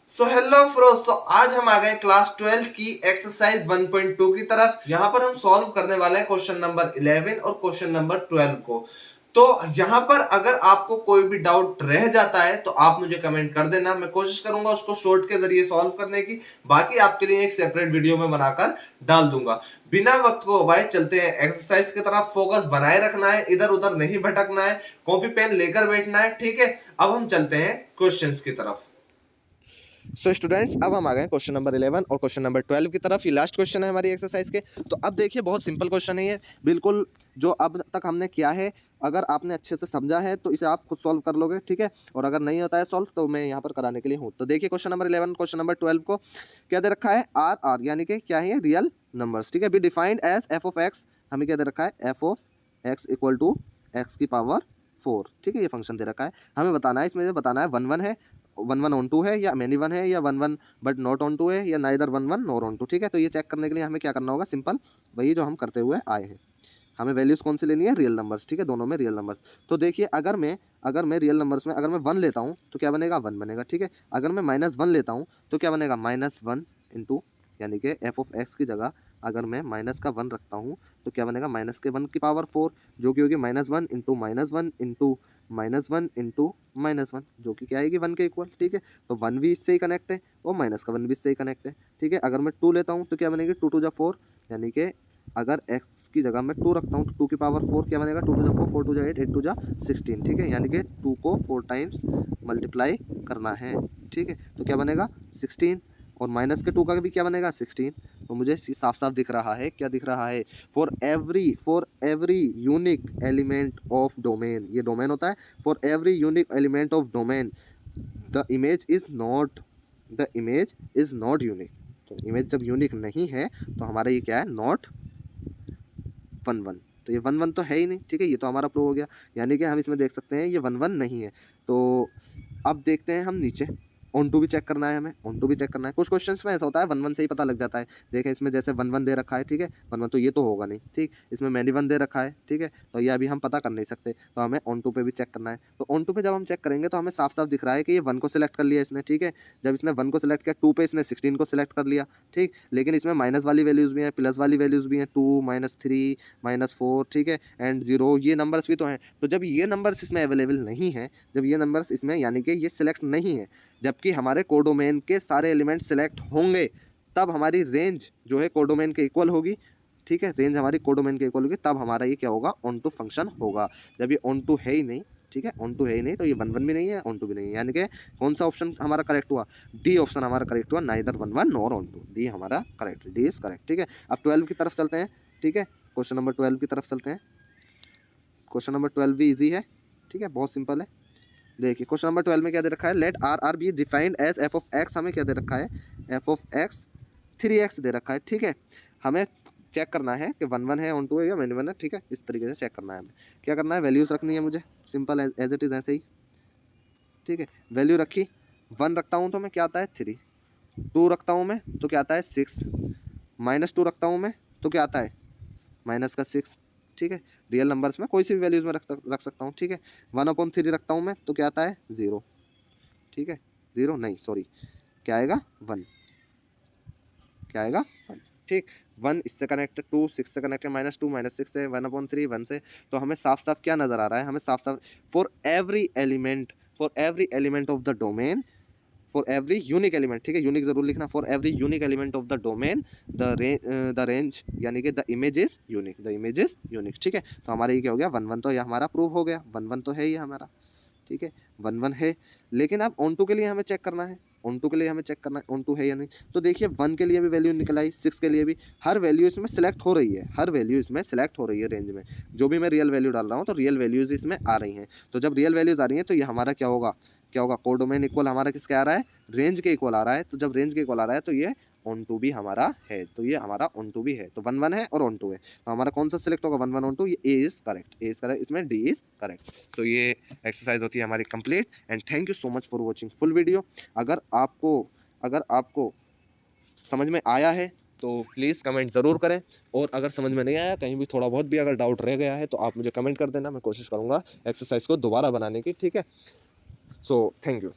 So hello Frost. आज हम आ गए क्लास 12 की एक्सरसाइज 1.2 की तरफ। यहाँ पर हम सॉल्व करने वाले हैं क्वेश्चन नंबर 11 और क्वेश्चन नंबर 12 को। तो यहाँ पर अगर आपको कोई भी डाउट रह जाता है तो आप मुझे कमेंट कर देना, मैं कोशिश करूंगा उसको शॉर्ट के जरिए सॉल्व करने की। बाकी आपके लिए एक सेपरेट वीडियो में बनाकर डाल दूंगा। बिना वक्त को गवाए चलते हैं एक्सरसाइज की तरफ। फोकस बनाए रखना है, इधर उधर नहीं भटकना है, कॉपी पेन लेकर बैठना है, ठीक है। अब हम चलते हैं क्वेश्चंस की तरफ। सो स्टूडेंट्स, अब हम आ गए क्वेश्चन नंबर 11 और क्वेश्चन नंबर 12 की तरफ। ये लास्ट क्वेश्चन है हमारी एक्सरसाइज के। तो अब देखिए, बहुत सिंपल क्वेश्चन है ये, बिल्कुल जो अब तक हमने किया है। अगर आपने अच्छे से समझा है तो इसे आप खुद सॉल्व कर लोगे, ठीक है। और अगर नहीं होता है सॉल्व तो मैं यहाँ पर कराने के लिए हूँ। तो देखिए क्वेश्चन नंबर 11 क्वेश्चन नंबर 12 को क्या दे रखा है, आर आर यानी कि क्या है, रियल नंबर्स, ठीक है। Be defined as f of x, हमें क्या दे रखा है, f of x equal to x की पावर 4, ठीक है। ये फंक्शन दे रखा है, हमें बताना है, इसमें बताना है 1 1 है, 1 1 ऑन 2 है, या मैनी 1 है, या 1 1 बट नॉट ऑन 2 है, या नाइदर 1 1 नॉर ऑन 2, ठीक है। तो ये चेक करने के लिए हमें क्या करना होगा, सिंपल वही जो हम करते हुए आए हैं। हमें वैल्यूज कौन सी लेनी है, रियल नंबर्स, ठीक है, दोनों में रियल नंबर्स। तो देखिए, अगर मैं रियल नंबर्स में अगर मैं 1 लेता हूँ तो क्या बनेगा, 1 बनेगा, ठीक है। अगर मैं -1 लेता हूँ तो क्या बनेगा, -1 इंटू, यानी कि एफ ऑफ एक्स की जगह अगर मैं माइनस का 1 रखता हूँ तो क्या बनेगा, माइनस के 1 की पावर 4, जो कि होगी -1 इंटू -1 इंटू -1 इंटू -1, जो कि क्या आएगी, 1 के इक्वल, ठीक है। तो 1 भी इससे ही कनेक्ट है और माइनस का 1 भी इससे ही कनेक्ट है, ठीक है। अगर मैं 2 लेता हूँ तो क्या बनेगी, 2 2 जा 4, यानी कि अगर x की जगह मैं 2 रखता हूँ तो 2 की पावर 4 क्या बनेगा, 2 2 जा 4, 4 2 जा 8, 8 2 जा 16, ठीक है। यानी कि 2 को 4 टाइम्स मल्टीप्लाई करना है, ठीक है। तो क्या बनेगा, 16, और माइनस के 2 का भी क्या बनेगा, 16। तो मुझे साफ साफ दिख रहा है, क्या दिख रहा है, for every unique element of domain, ये डोमेन होता है, for every unique element of domain the image is not unique. तो इमेज जब यूनिक नहीं है तो हमारा ये क्या है, नॉट 1 1। तो ये 1 1 तो है ही नहीं, ठीक है। ये तो हमारा प्रूव हो गया, यानी कि हम इसमें देख सकते हैं ये 1 1 नहीं है। तो अब देखते हैं हम नीचे, ऑन टू भी चेक करना है, हमें ऑन टू भी चेक करना है। कुछ क्वेश्चंस में ऐसा होता है 1 1 से ही पता लग जाता है। देखें इसमें जैसे 1 1 दे रखा है, ठीक है, 1 1 तो ये तो होगा नहीं, ठीक। इसमें मैनी 1 दे रखा है, ठीक है, तो ये अभी हम पता कर नहीं सकते, तो हमें ऑन टू पे भी चेक करना है। तो ऑन टू पे जब हम चेक करेंगे तो हमें साफ साफ दिख रहा है कि ये 1 को सिलेक्ट कर लिया इसने, ठीक है। जब इसने 1 को सिलेक्ट किया, 2 पे इसने 16 को सिलेक्ट कर लिया, ठीक। लेकिन इसमें माइनस वाली वैल्यूज़ भी हैं, प्लस वाली वैल्यूज़ भी हैं, 2 -3 -4, ठीक है, एंड 0, ये नंबर्स भी तो हैं। तो जब ये नंबर्स इसमें अवेलेबल नहीं है, जब ये नंबर्स इसमें यानी कि ये सिलेक्ट नहीं है, जबकि हमारे कोडोमेन के सारे एलिमेंट सिलेक्ट होंगे, तब हमारी रेंज जो है कोडोमेन के इक्वल होगी, ठीक है। रेंज हमारी कोडोमेन के इक्वल होगी, तब हमारा ये क्या होगा, ऑन टू फंक्शन होगा। जब ये ऑन टू है ही नहीं, ठीक है, ऑन टू है ही नहीं, तो ये 1 1 भी नहीं है, ऑन टू भी नहीं है, यानी कि कौन सा ऑप्शन हमारा करेक्ट हुआ, डी ऑप्शन हमारा करेक्ट हुआ, neither 1 1 nor one two, D हमारा करेक्ट, डी इज करेक्ट, ठीक है। अब 12 की तरफ चलते हैं, ठीक है, क्वेश्चन नंबर 12 की तरफ चलते हैं। क्वेश्चन नंबर 12 भी ईजी है, ठीक है, बहुत सिंपल है। देखिए क्वेश्चन नंबर 12 में क्या दे रखा है, let R R be defined as f of x, हमें क्या दे रखा है, एफ ऑफ एक्स 3x दे रखा है, ठीक है। हमें चेक करना है कि 1 1 है, ऑन टू है, या मैनी 1 है, ठीक है। इस तरीके से चेक करना है, हमें क्या करना है, वैल्यूज रखनी है मुझे, सिंपल एज इट इज़, ऐसे ही, ठीक है। वैल्यू रखी, 1 रखता हूँ तो मैं क्या आता है 3, 2 रखता हूँ मैं तो क्या आता है 6, -2 रखता हूँ मैं तो क्या आता है, माइनस का 6, ठीक है। रियल नंबर्स में कोई सी भी वैल्यूज में रख सकता हूँ, ठीक है। 1/3 रखता हूँ मैं तो क्या आता है 0, ठीक है, 0 नहीं, सॉरी, क्या आएगा 1, क्या आएगा 1, ठीक। 1 इससे कनेक्टेड, 2 6 से कनेक्टेड, -2 -6 से, 1/3 1 से। तो हमें साफ साफ क्या नजर आ रहा है, हमें साफ साफ for every element of the domain, for every unique element, ठीक है, यूनिक जरूर लिखना, for every unique element of the domain the range यानी कि द इमेज इज यूनिक, ठीक है। तो हमारा ये क्या हो गया, 1 1 तो ये हमारा प्रूव हो गया, 1 1 तो है ये हमारा, ठीक है, 1 1 है। लेकिन अब ऑन टू के लिए हमें चेक करना है, ऑन टू के लिए हमें चेक करना है ऑन टू है या नहीं। तो देखिए 1 के लिए भी वैल्यू निकल आई, 6 के लिए भी, हर वैल्यू इसमें सेलेक्ट हो रही है, हर वैल्यू इसमें सेलेक्ट हो रही है रेंज में। जो भी मैं रियल वैल्यू डाल रहा हूँ तो रियल वैल्यूज इसमें आ रही हैं। तो जब रियल वैल्यूज आ रही हैं तो ये हमारा क्या होगा, कोडोमेन इक्वल हमारा किसके आ रहा है, रेंज के इक्वल आ रहा है। तो जब रेंज के इक्वल आ रहा है तो ये ऑन टू भी हमारा है, तो ये हमारा ऑन टू भी है। तो 1 1 है और ऑन टू है, तो हमारा कौन सा सिलेक्ट होगा, 1 1 ऑन टू, ये ए इज करेक्ट, इसमें डी इज करेक्ट। तो ये एक्सरसाइज होती है हमारी complete, and thank you so much for watching full video. अगर आपको समझ में आया है तो प्लीज़ कमेंट ज़रूर करें, और अगर समझ में नहीं आया, कहीं भी थोड़ा बहुत भी अगर डाउट रह गया है तो आप मुझे कमेंट कर देना, मैं कोशिश करूँगा एक्सरसाइज को दोबारा बनाने की, ठीक है। So thank you.